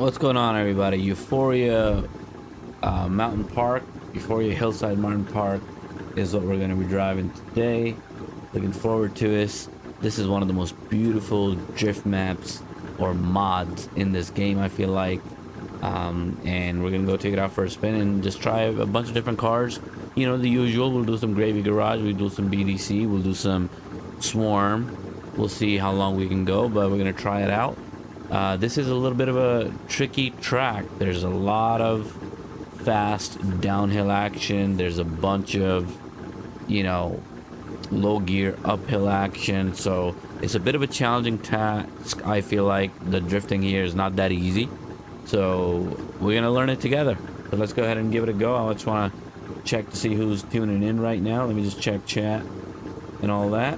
What's going on, everybody? Euphoria Mountain Park, Euphoria Hillside Mountain Park is what we're going to be driving today. Looking forward to this. This is one of the most beautiful drift maps or mods in this game, I feel like. And we're going to go take it out for a spin and just try a bunch of different cars. You know, the usual. We'll do some Gravy Garage, we'll do some BDC, we'll do some Swarm. We'll see how long we can go, but we're going to try it out. This is a little bit of a tricky track. There's a lot of fast downhill action. There's a bunch of, you know, low gear uphill action. So it's a bit of a challenging task. I feel like the drifting here is not that easy. So we're going to learn it together. So let's go ahead and give it a go. I just want to check to see who's tuning in right now. Let me just check chat and all that.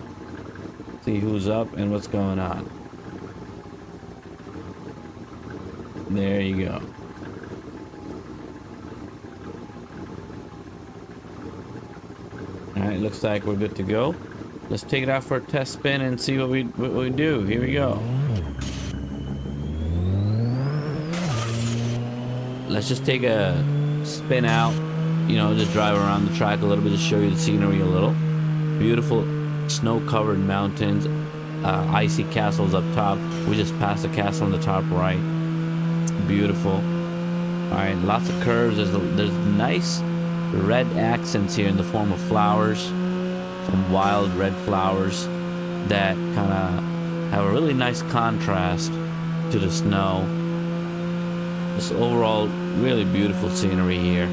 See who's up and what's going on. There you go. Alright, looks like we're good to go. Let's take it out for a test spin and see what we do. Here we go. Let's just take a spin out, you know, just drive around the track a little bit to show you the scenery a little. Beautiful snow-covered mountains, icy castles up top. We just passed the castle on the top right. Beautiful. All right, lots of curves. There's nice red accents here in the form of flowers, some wild red flowers that kind of have a really nice contrast to the snow. Just overall really beautiful scenery here.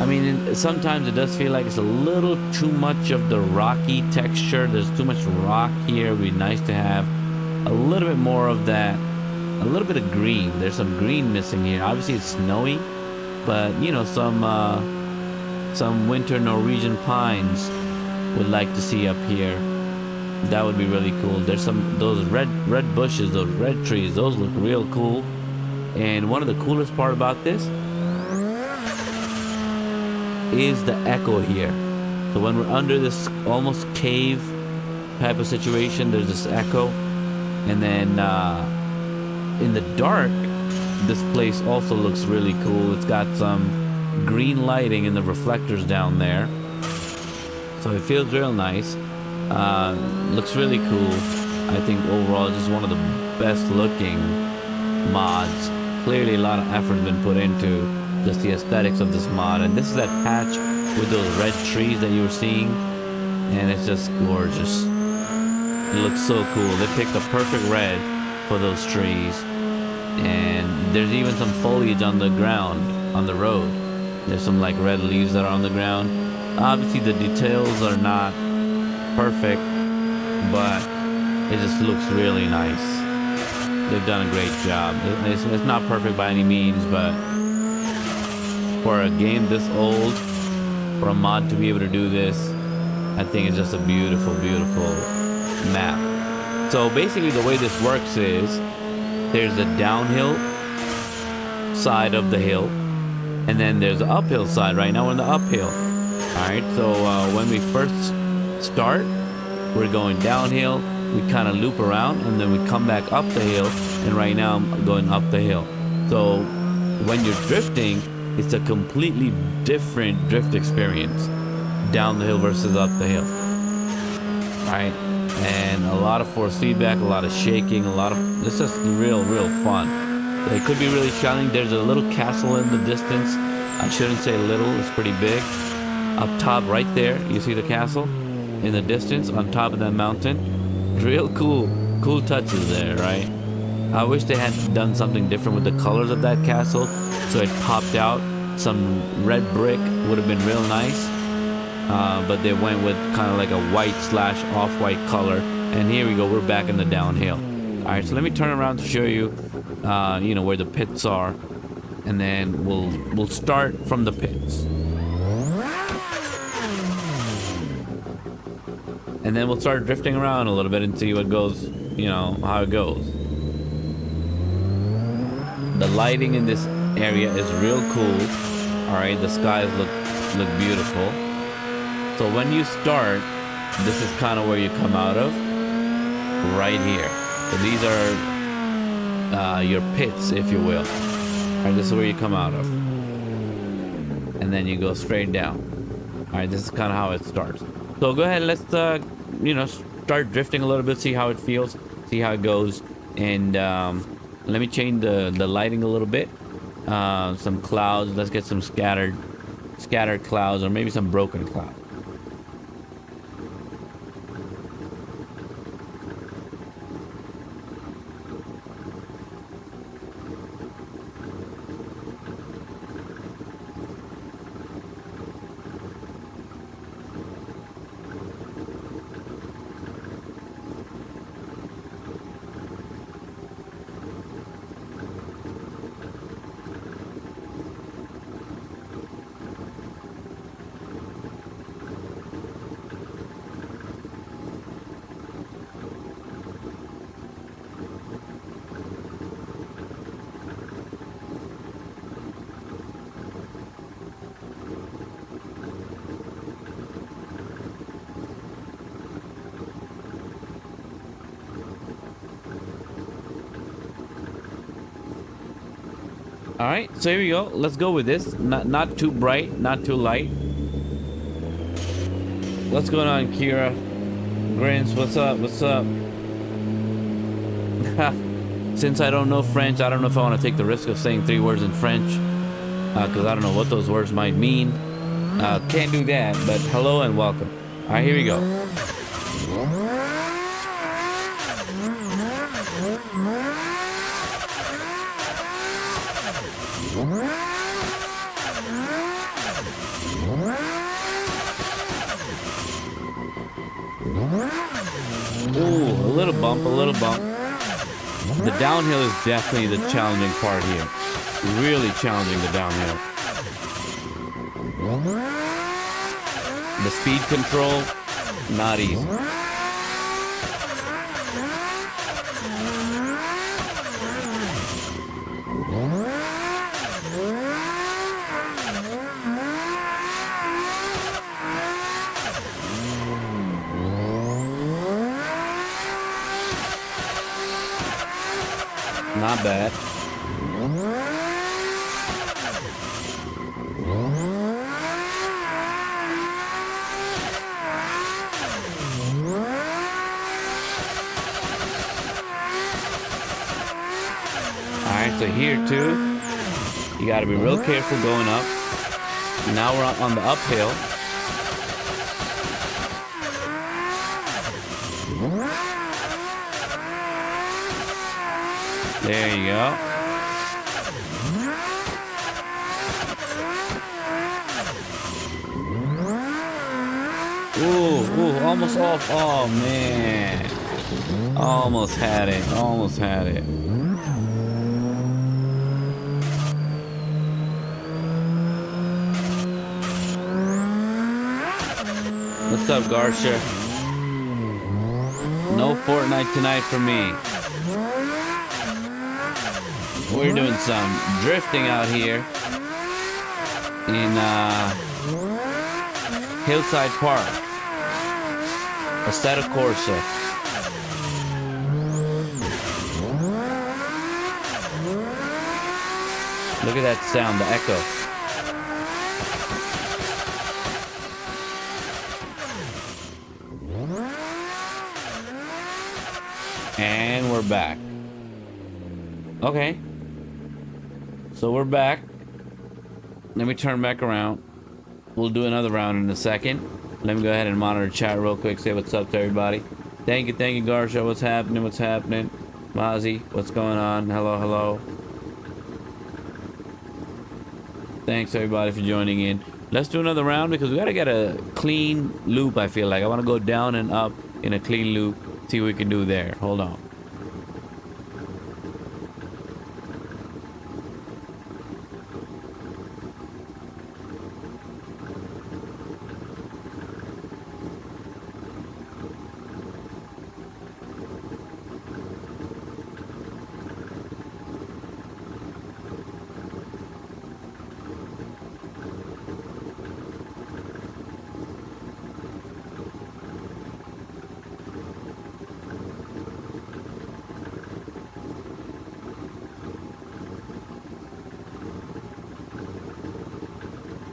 I mean, sometimes it does feel like it's a little too much of the rocky texture. There's too much rock here. It'd be nice to have a little bit more of that, a little bit of green. There's some green missing here. Obviously it's snowy, but you know, some winter Norwegian pines would like to see up here. That would be really cool. There's some those red bushes, those red trees, those look real cool. And one of the coolest part about this is the echo here. So when we're under this almost cave type of situation, there's this echo. And then in the dark, this place also looks really cool. It's got some green lighting in the reflectors down there, so it feels real nice. Looks really cool. I think overall just one of the best looking mods. Clearly a lot of effort has been put into just the aesthetics of this mod. And this is that patch with those red trees that you were seeing, and it's just gorgeous. It looks so cool. They picked the perfect red for those trees. And there's even some foliage on the ground, on the road. There's some like red leaves that are on the ground. Obviously the details are not perfect, but it just looks really nice. They've done a great job. It's not perfect by any means, but for a game this old, for a mod to be able to do this, I think it's just a beautiful, beautiful map. So basically the way this works is there's a downhill side of the hill, and then there's the uphill side. Right now we're in the uphill. Alright, so when we first start, we're going downhill, we kind of loop around, and then we come back up the hill, and right now I'm going up the hill. So when you're drifting, it's a completely different drift experience, down the hill versus up the hill. Alright, and a lot of force feedback, a lot of shaking, it's just real fun. It could be really challenging. There's a little castle in the distance. I shouldn't say little, it's pretty big. Up top right there, you see the castle in the distance on top of that mountain. Real cool touches there, right? I wish they had done something different with the colors of that castle, so it popped out. Some red brick would have been real nice. But they went with kind of like a white / off-white color. And here we go, we're back in the downhill. Alright, so let me turn around to show you, you know, where the pits are. And then we'll start from the pits. And then we'll start drifting around a little bit and see what goes, you know, how it goes. The lighting in this area is real cool. Alright, the skies look beautiful. So when you start, this is kind of where you come out of, right here. So these are your pits, if you will. All right, this is where you come out of, and then you go straight down. All right, this is kind of how it starts. So go ahead, let's you know, start drifting a little bit, see how it feels, see how it goes, and let me change the lighting a little bit. Some clouds. Let's get some scattered clouds, or maybe some broken clouds. All right, so here we go. Let's go with this. Not too bright, not too light. What's going on, Kira? Grins, what's up? What's up? Since I don't know French, I don't know if I want to take the risk of saying 3 words in French, because I don't know what those words might mean. Can't do that, but hello and welcome. All right, here we go. Ooh, a little bump, a little bump. The downhill is definitely the challenging part here. Really challenging, the downhill. The speed control, not easy. Not bad. Alright, so here too, you gotta be real careful going up. Now we're on the uphill. There you go. Ooh, almost off. Oh, man. Almost had it. Almost had it. What's up, Garcia? No Fortnite tonight for me. We're doing some drifting out here in Hillside Park, Assetto Corsa. Look at that sound, the echo. And we're back. Okay. So we're back. Let me turn back around. We'll do another round in a second. Let me go ahead and monitor chat real quick. Say what's up to everybody. Thank you, Garcia. What's happening? What's happening? Mozzie, what's going on? Hello, hello. Thanks everybody for joining in. Let's do another round because we gotta get a clean loop. I feel like I want to go down and up in a clean loop. See what we can do there. Hold on.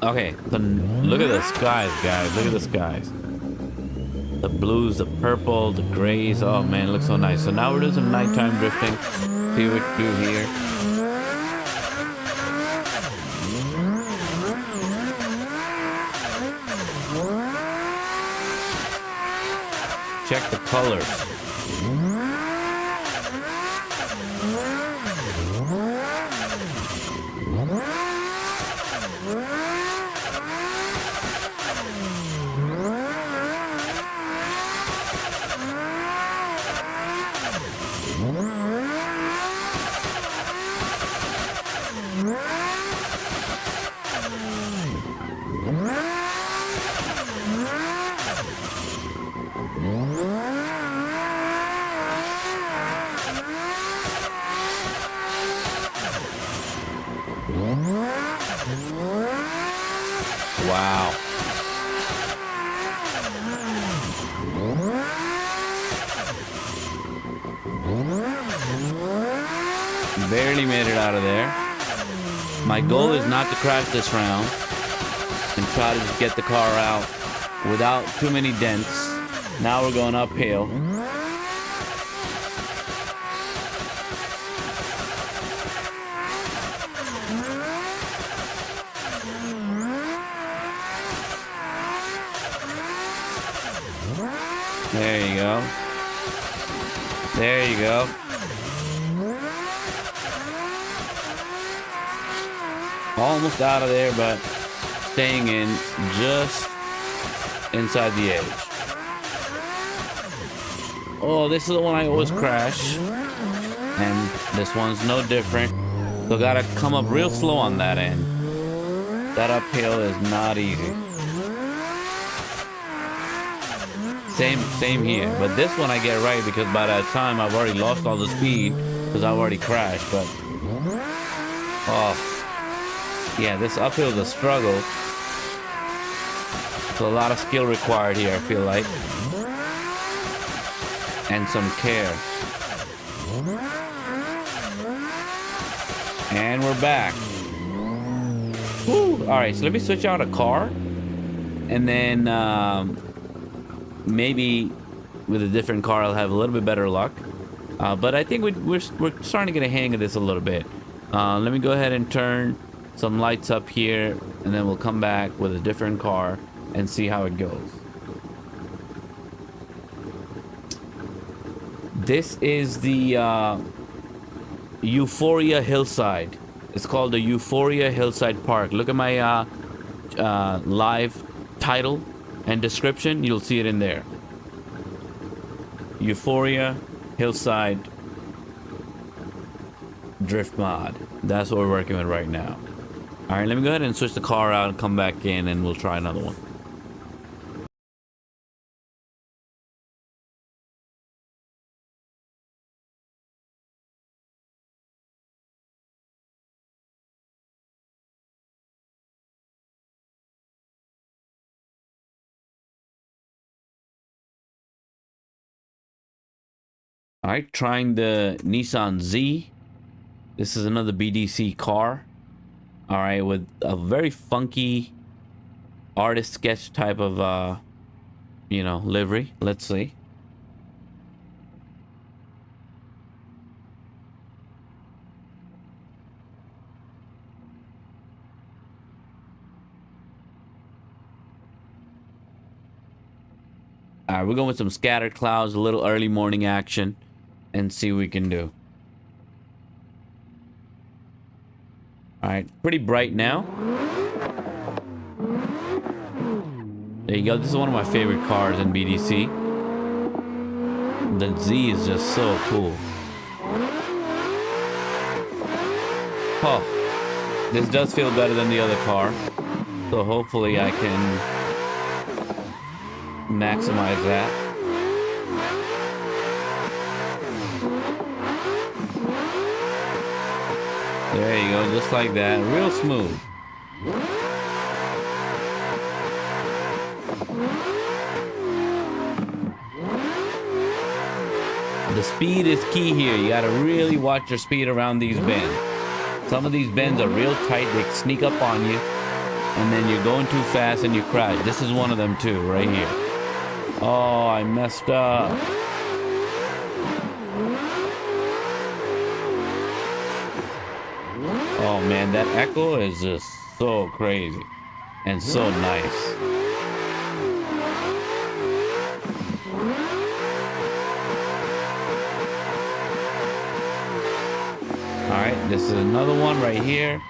Okay, so look at the skies, guys. Look at the skies. The blues, the purple, the grays. Oh man, it looks so nice. So now we're doing some nighttime drifting. See what we can do here. Check the colors. Wow. Barely made it out of there. My goal is not to crash this round and try to just get the car out without too many dents. Now we're going uphill. There you go. There you go. Almost out of there, but staying in just inside the edge. Oh, this is the one I always crash. And this one's no different. So gotta come up real slow on that end. That uphill is not easy. Same here, but this one I get right because by that time I've already lost all the speed because I've already crashed. But oh yeah, this uphill is a struggle. It's a lot of skill required here, I feel like, and some care. And we're back. Woo. All right, so let me switch out a car, and then maybe with a different car I'll have a little bit better luck. But I think we're starting to get a hang of this a little bit. Let me go ahead and turn some lights up here, and then we'll come back with a different car and see how it goes. This is the Euphoria Hillside. It's called the Euphoria Hillside Park. Look at my live title and description. You'll see it in there. Euphoria Hillside Drift Mod. That's what we're working with right now. All right, let me go ahead and switch the car out and come back in, and we'll try another one. All right, trying the Nissan Z. This is another BDC car. All right, with a very funky artist sketch type of, you know, livery. Let's see. All right, we're going with some scattered clouds, a little early morning action, and see what we can do. All right, pretty bright now. There you go. This is one of my favorite cars in BDC. The Z is just so cool. Oh, this does feel better than the other car. So hopefully I can maximize that. There you go, just like that. Real smooth. The speed is key here. You gotta really watch your speed around these bends. Some of these bends are real tight. They sneak up on you. and then you're going too fast and you crash. This is one of them too, right here. Oh, I messed up. Oh man, that echo is just so crazy and so nice. Alright, this is another one right here.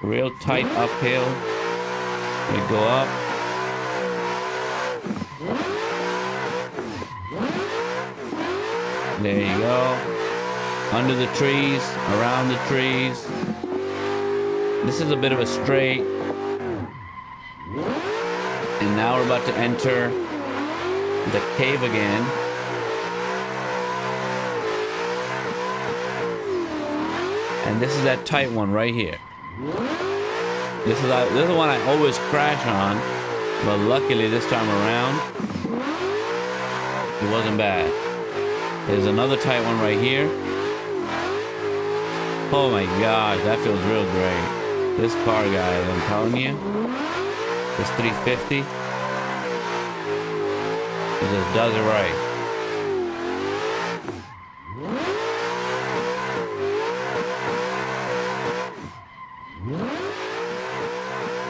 Real tight uphill. We go up. There you go. Under the trees, around the trees. This is a bit of a straight. And now we're about to enter the cave again. And this is that tight one right here. This is the one I always crash on, but luckily this time around, it wasn't bad. There's another tight one right here. Oh my gosh, that feels real great. This car, guys, I'm telling you, this 350, it just does it right.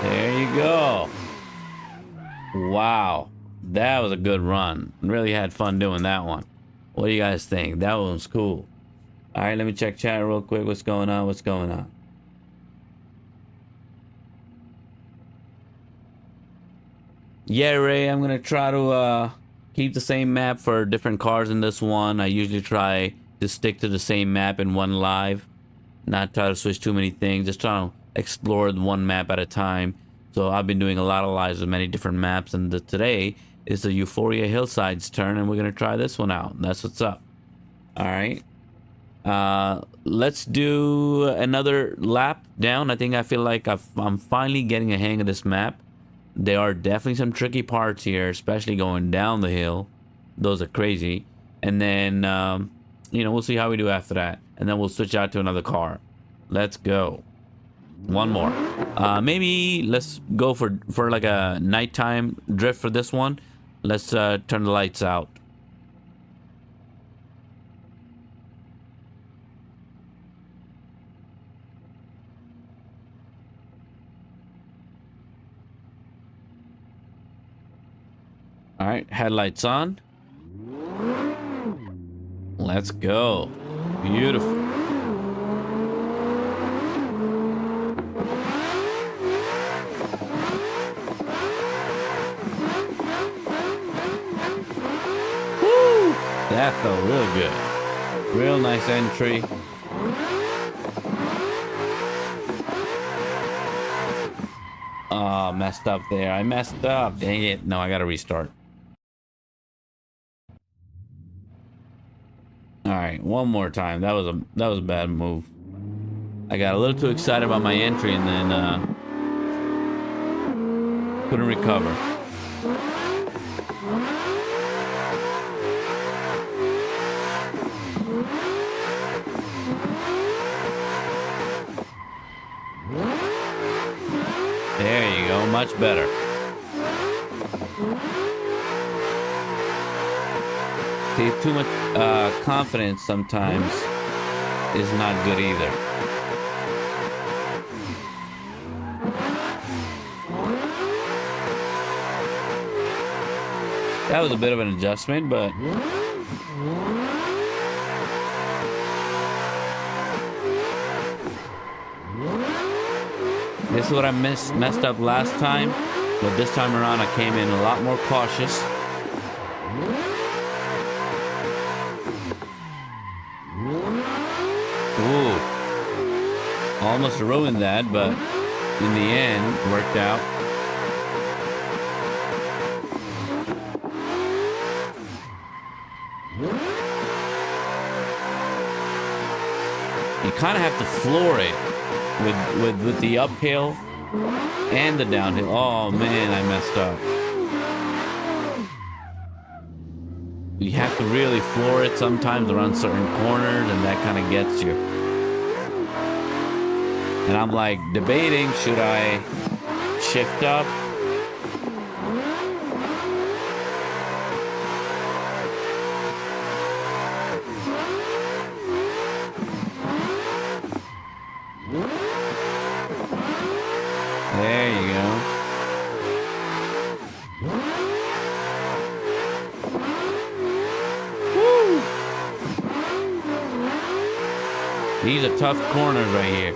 There you go. Wow, that was a good run. Really had fun doing that one. What do you guys think? That one was cool. All right, let me check chat real quick. What's going on? What's going on? Yeah, Ray, I'm gonna try to keep the same map for different cars in this one. I usually try to stick to the same map in one live, not try to switch too many things. Just try to explore one map at a time. So I've been doing a lot of lives with many different maps, and today is the Euphoria Hillside's turn, and we're gonna try this one out. That's what's up. All right. Let's do another lap down. I feel like I'm finally getting a hang of this map. There are definitely some tricky parts here, especially going down the hill. Those are crazy. And then, you know, we'll see how we do after that. And then we'll switch out to another car. Let's go. One more. Maybe let's go for like a nighttime drift for this one. Let's turn the lights out. All right, headlights on. Let's go. Beautiful. Woo! That felt real good. Real nice entry. Oh, messed up there. I messed up. Dang it. No, I gotta restart. All right, one more time. That was a bad move. I got a little too excited about my entry and then couldn't recover. There you go, much better. See, too much confidence sometimes is not good either. That was a bit of an adjustment, but this is what I messed up last time, but this time around I came in a lot more cautious. Ooh, almost ruined that, but in the end, worked out. You kind of have to floor it with the uphill and the downhill. Oh man, I messed up. You have to really floor it sometimes around certain corners, and that kind of gets you. And I'm like debating, should I shift up. There you go. Woo! These are tough corners right here.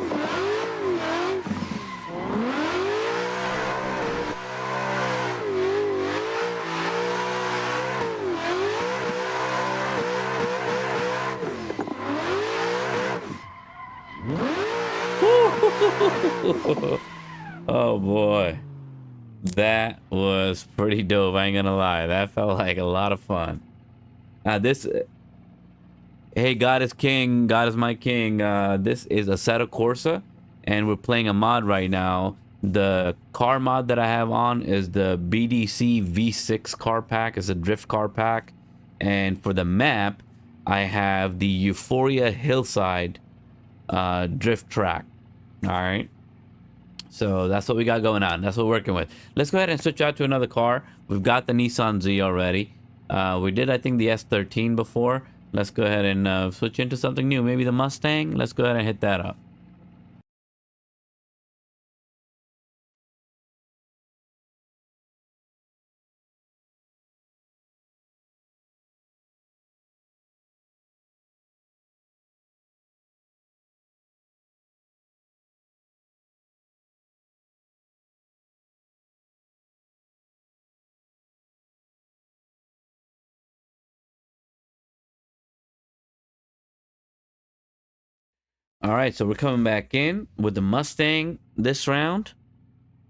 Oh boy, that was pretty dope. I ain't gonna lie, that felt like a lot of fun. Hey, God is king, God is my king. This is Assetto Corsa, and we're playing a mod right now. The car mod that I have on is the BDC V6 car pack. It's a drift car pack, and for the map, I have the Euphoria Hillside drift track. All right. So that's what we got going on. That's what we're working with. Let's go ahead and switch out to another car. We've got the Nissan Z already. We did, I think, the S13 before. Let's go ahead and switch into something new. Maybe the Mustang. Let's go ahead and hit that up. All right, so we're coming back in with the Mustang this round.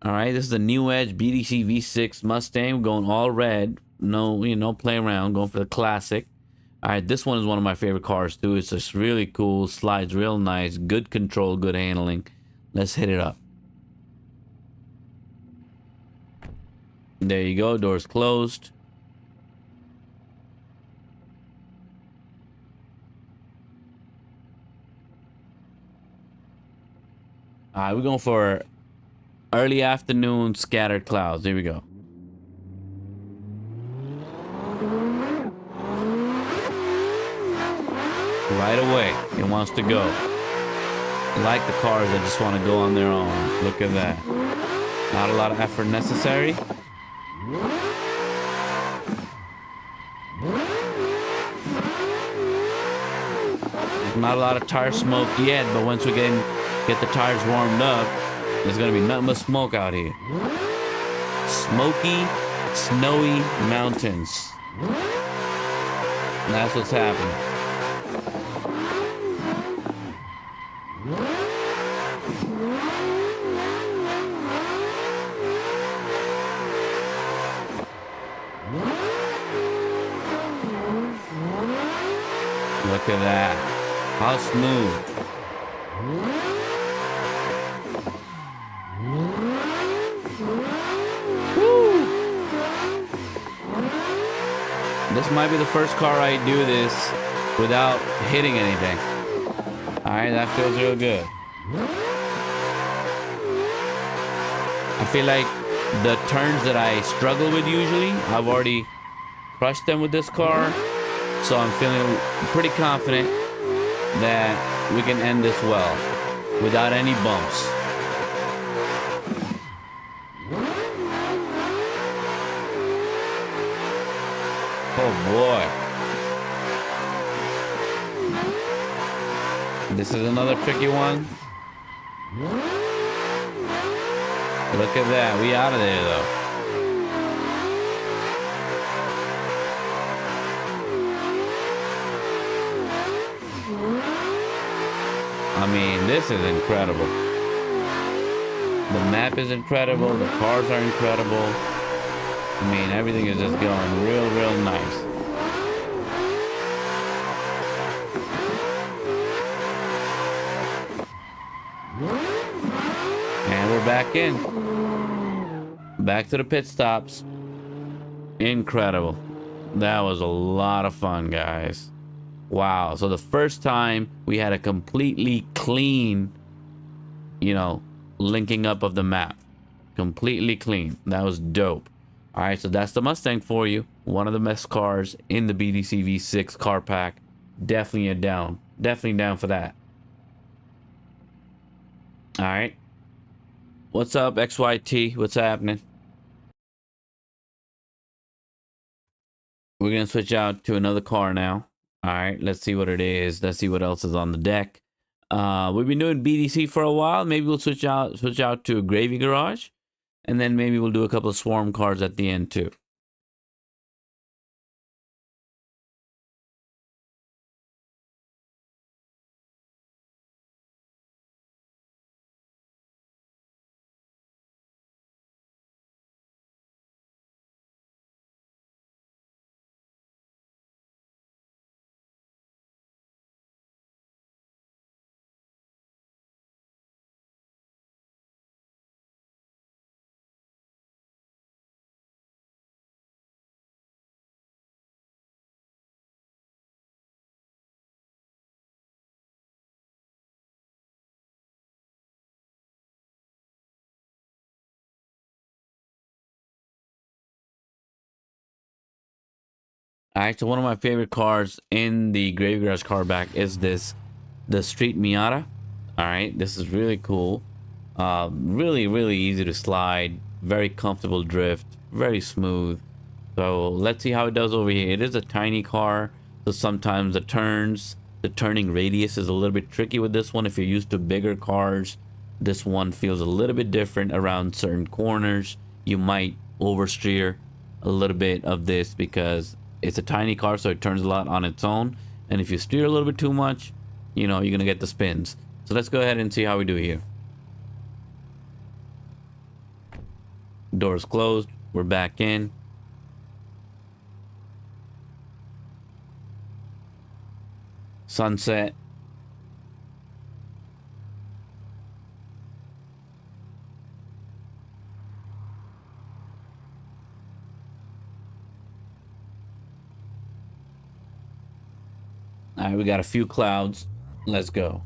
All right, this is the New Edge BDC V6 Mustang. We're going all red. No, no play around. Going for the classic. All right, this one is one of my favorite cars too. It's just really cool. Slides real nice. Good control, good handling. Let's hit it up. There you go. Doors closed. All right, we're going for early afternoon scattered clouds. Here we go. Right away, it wants to go. I like the cars that just want to go on their own. Look at that. Not a lot of effort necessary. Not a lot of tire smoke yet, but once we get the tires warmed up, there's gonna be nothing but smoke out here. Smoky, snowy mountains. And that's what's happening. Look at that. How smooth. Woo. This might be the first car I do this without hitting anything. Alright, that feels real good. I feel like the turns that I struggle with usually, I've already crushed them with this car. So I'm feeling pretty confident that we can end this well without any bumps. Oh boy. This is another tricky one. Look at that. We out of there though. I mean, this is incredible. The map is incredible. The cars are incredible. I mean, everything is just going real nice. And we're back in. Back to the pit stops. Incredible. That was a lot of fun, guys. Wow. So the first time we had a completely clean, linking up of the map. Completely clean. That was dope. All right, so that's the Mustang for you. One of the best cars in the BDC V6 car pack. Definitely down. Definitely down for that. All right. What's up, XYT? What's happening? We're going to switch out to another car now. All right, let's see what it is. Let's see what else is on the deck. We've been doing BDC for a while. Maybe we'll switch out to a Gravy Garage. And then maybe we'll do a couple of swarm cars at the end too. All right, so one of my favorite cars in the Gravy Garage car back is the Street Miata. All right, this is really cool. Really easy to slide, very comfortable drift, very smooth. So let's see how it does over here. It is a tiny car, so sometimes the turning radius is a little bit tricky with this one. If you're used to bigger cars, this one feels a little bit different around certain corners. You might oversteer a little bit of this because it's a tiny car, so it turns a lot on its own. And if you steer a little bit too much, you know, you're gonna get the spins. So let's go ahead and see how we do here. Doors closed. We're back in. Sunset. All right, we got a few clouds. Let's go.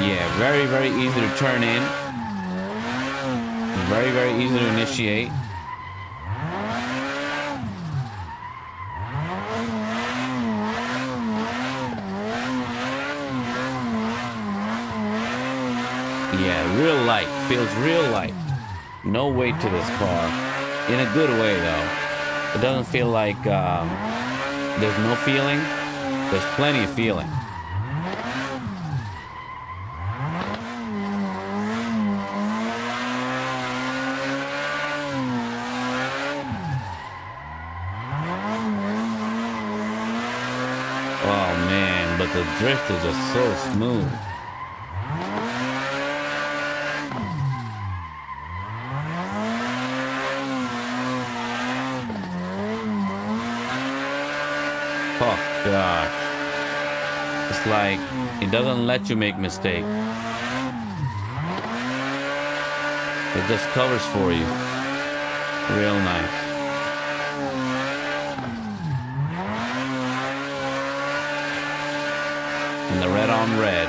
Yeah, very easy to turn in. Very easy to initiate. Yeah, real light. Feels real light. No weight to this car. In a good way, though. It doesn't feel like there's no feeling. There's plenty of feeling. Oh man, but the drift is just so smooth. Oh gosh. It's like it doesn't let you make mistakes. It just covers for you. Real nice. And the red on red.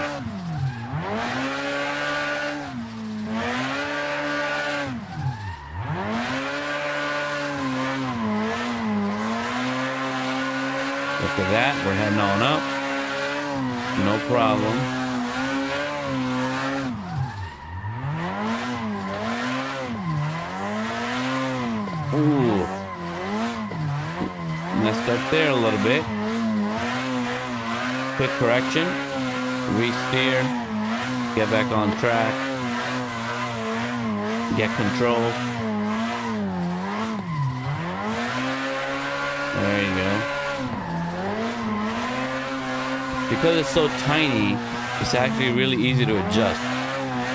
Look at that, we're heading on up. No problem. Ooh. Messed up there a little bit. Quick correction. Re-steer. Get back on track. Get control. There you go. Because it's so tiny, it's actually really easy to adjust.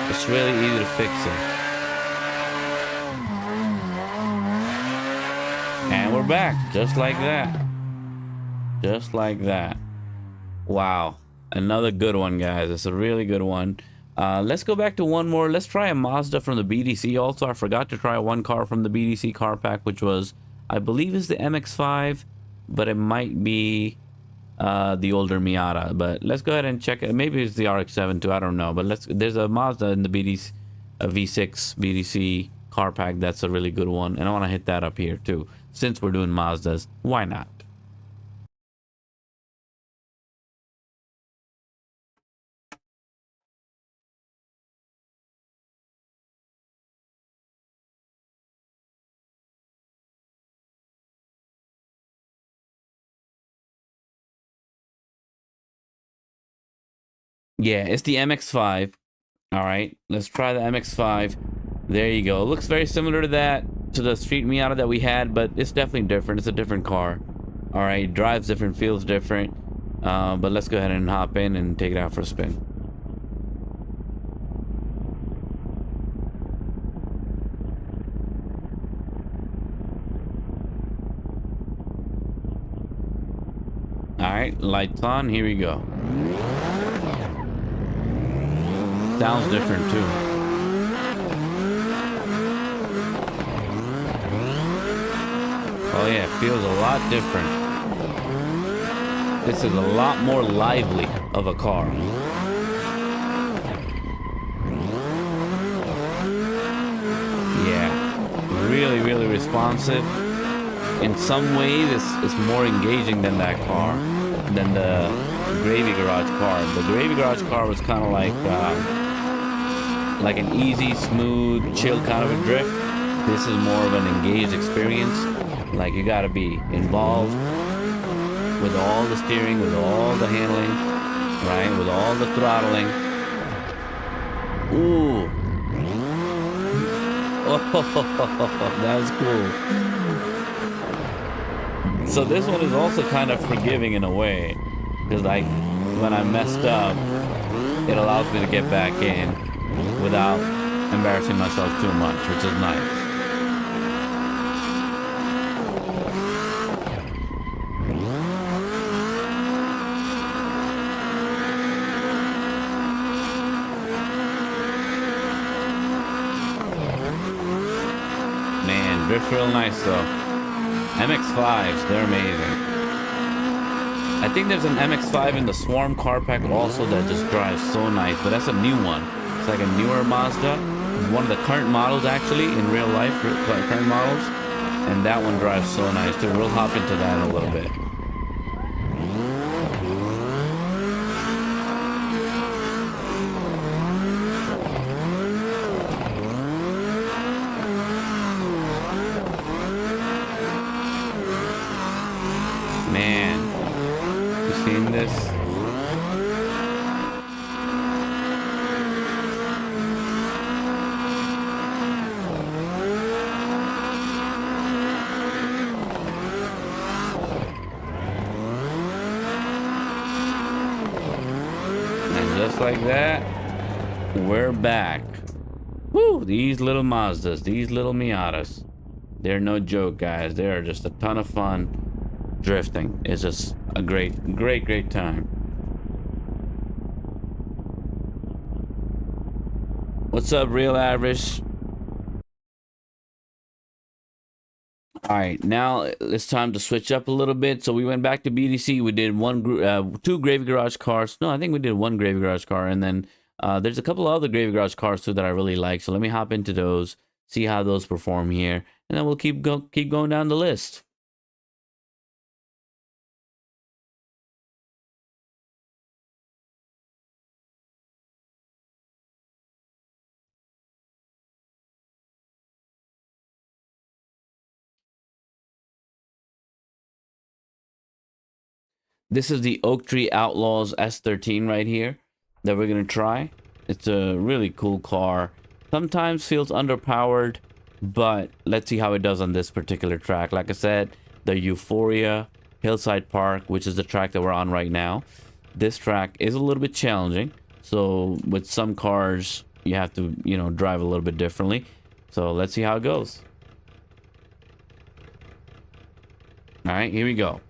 It's really easy to fix it. And we're back, just like that. Just like that. Wow. Another good one, guys. It's a really good one. Let's go back to one more. Let's try a Mazda from the BDC also. I forgot to try one car from the BDC car pack, which was, I believe is the MX-5. but it might be the older Miata. But let's go ahead and check it. Maybe it's the RX-7 too, I don't know. But there's a Mazda in the BDC, a V6 BDC car pack. That's a really good one, and I want to hit that up here too. Since we're doing Mazdas, why not? Yeah, it's the MX-5. All right, let's try the MX-5. There you go. It looks very similar to the Street Miata that we had, but it's definitely different. It's a different car. All right, drives different, feels different. But let's go ahead and hop in and take it out for a spin. All right, lights on. Here we go. Sounds different too. Oh yeah, it feels a lot different. This is a lot more lively of a car. Yeah, really responsive. In some way, this is more engaging than that car, than the Gravy Garage car. The Gravy Garage car was kind of like an easy, smooth, chill kind of a drift. This is more of an engaged experience. Like, you gotta be involved with all the steering, with all the handling, right? With all the throttling. Ooh. Oh, that's cool. So this one is also kind of forgiving in a way. Because, like, when I messed up, it allows me to get back in without embarrassing myself too much, which is nice. Man, drifts real nice though. MX-5s, they're amazing. I think there's an MX-5 in the Swarm car pack also that just drives so nice, but that's a new one. It's like a newer Mazda. It's one of the current models actually, in real life, current models. And that one drives so nice too. We'll hop into that in a little bit. Man, you seen this? Just like that, we're back. Woo! These little Mazdas, these little Miatas, they're no joke, guys. They are just a ton of fun drifting. It's just a great time. What's up, Real Average? All right, now it's time to switch up a little bit. So we went back to BDC. We did two Gravy Garage cars. No, I think we did one Gravy Garage car, and then there's a couple of other Gravy Garage cars too that I really like. So let me hop into those, see how those perform here, and then we'll keep going down the list. This is the Oak Tree Outlaws S13 right here that we're going to try. It's a really cool car. Sometimes feels underpowered, but let's see how it does on this particular track. Like I said, the Euphoria Hillside Park, which is the track that we're on right now. This track is a little bit challenging. So with some cars, you have to, drive a little bit differently. So let's see how it goes. All right, here we go.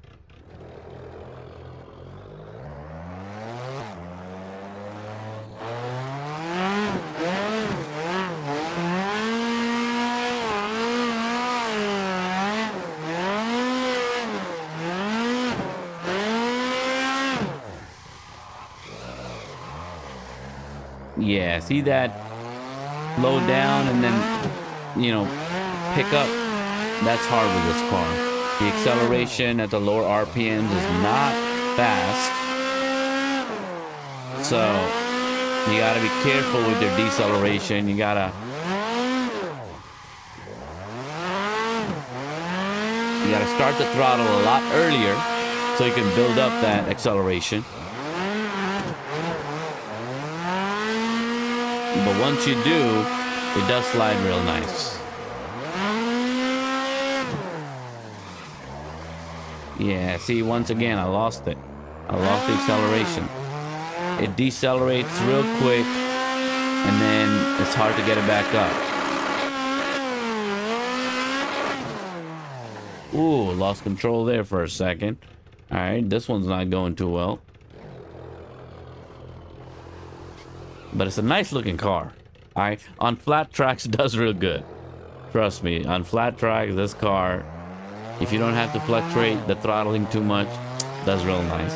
Yeah, see that slow down and then, you know, pick up? That's hard with this car. The acceleration at the lower RPMs is not fast. So you gotta be careful with your deceleration. You gotta start the throttle a lot earlier so you can build up that acceleration. But once you do, it does slide real nice. Yeah, see, once again, I lost it. I lost the acceleration. It decelerates real quick, and then it's hard to get it back up. Ooh, lost control there for a second. All right, this one's not going too well. But it's a nice looking car. All right, on flat tracks it does real good. Trust me, on flat tracks, this car, if you don't have to fluctuate the throttling too much, does real nice.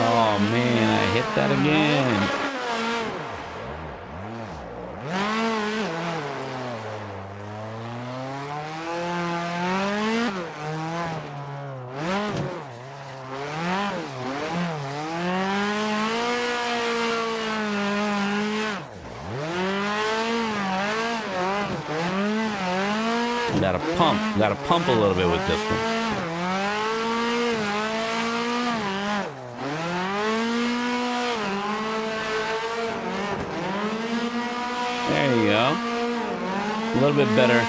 Oh man, I hit that again. Gotta pump a little bit with this one. There you go. A little bit better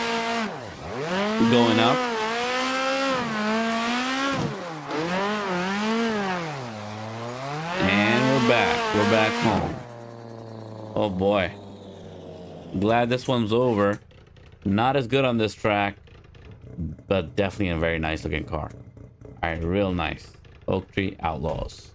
going up. And we're back. We're back home. Oh boy. Glad this one's over. Not as good on this track, but definitely a very nice looking car. All right, real nice. Oak Tree Outlaws.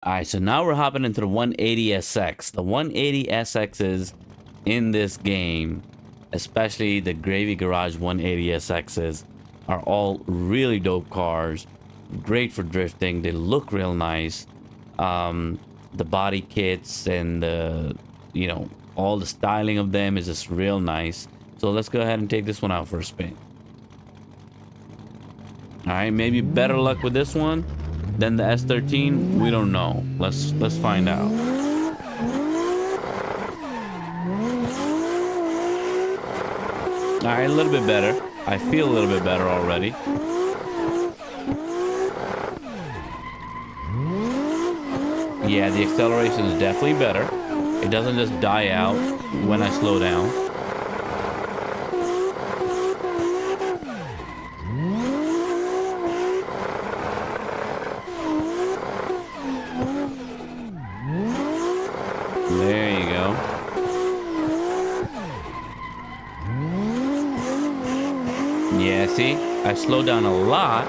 All right, so now we're hopping into the 180SX. The 180SXs in this game, especially the Gravy Garage 180SXs, are all really dope cars. Great for drifting. They look real nice. The body kits and the, you know, all the styling of them is just real nice. So let's go ahead and take this one out for a spin. All right, maybe better luck with this one than the S13, we don't know. Let's find out. All right, a little bit better. I feel a little bit better already. Yeah, the acceleration is definitely better. It doesn't just die out when I slow down. There you go. Yeah, see, I slowed down a lot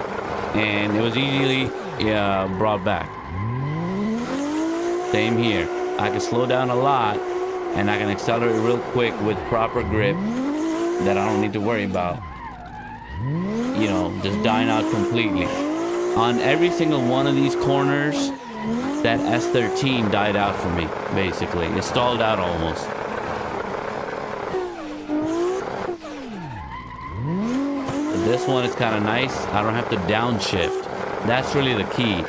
and it was easily brought back. Same here. I can slow down a lot and I can accelerate real quick with proper grip that I don't need to worry about, you know, just dying out completely. On every single one of these corners, that S13 died out for me, basically. It stalled out almost. This one is kind of nice. I don't have to downshift. That's really the key.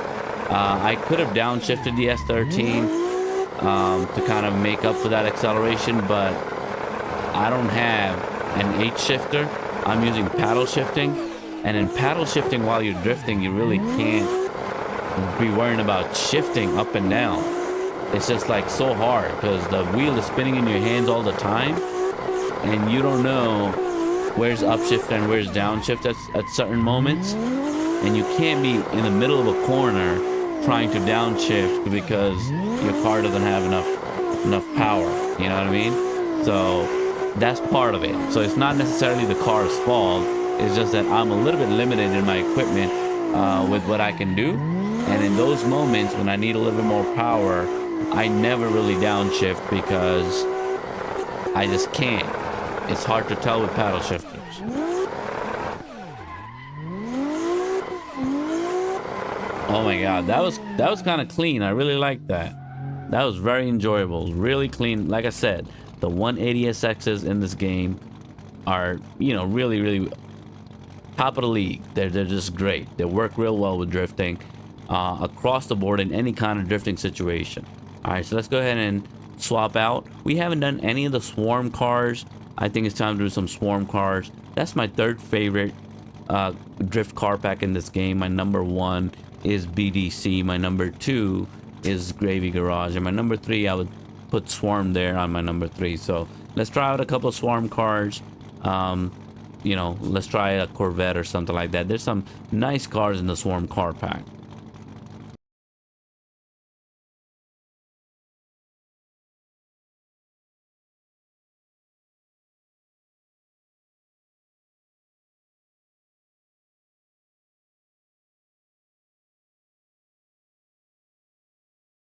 I could have downshifted the S13 to kind of make up for that acceleration, but I don't have an H shifter. I'm using paddle shifting, and in paddle shifting while you're drifting, you really can't be worrying about shifting up and down. It's just like so hard because the wheel is spinning in your hands all the time, and you don't know where's upshift and where's downshift at certain moments, and you can't be in the middle of a corner trying to downshift because your car doesn't have enough power. You know what I mean? So that's part of it. So it's not necessarily the car's fault. It's just that I'm a little bit limited in my equipment with what I can do. And in those moments when I need a little bit more power, I never really downshift because I just can't. It's hard to tell with paddle shifters. Oh my god, that was kind of clean. I really liked that. That was very enjoyable. Really clean. Like I said, the 180 SXs in this game are, you know, really top of the league. They're just great. They work real well with drifting across the board in any kind of drifting situation. All right, so let's go ahead and swap out. We haven't done any of the swarm cars. I think it's time to do some swarm cars. That's my third favorite drift car pack in this game. My number 1 is BDC. My number 2 is Gravy Garage, and my number 3, I would put Swarm there on my number 3. So let's try out a couple of Swarm cars. You know, let's try a Corvette or something like that. There's some nice cars in the Swarm car pack.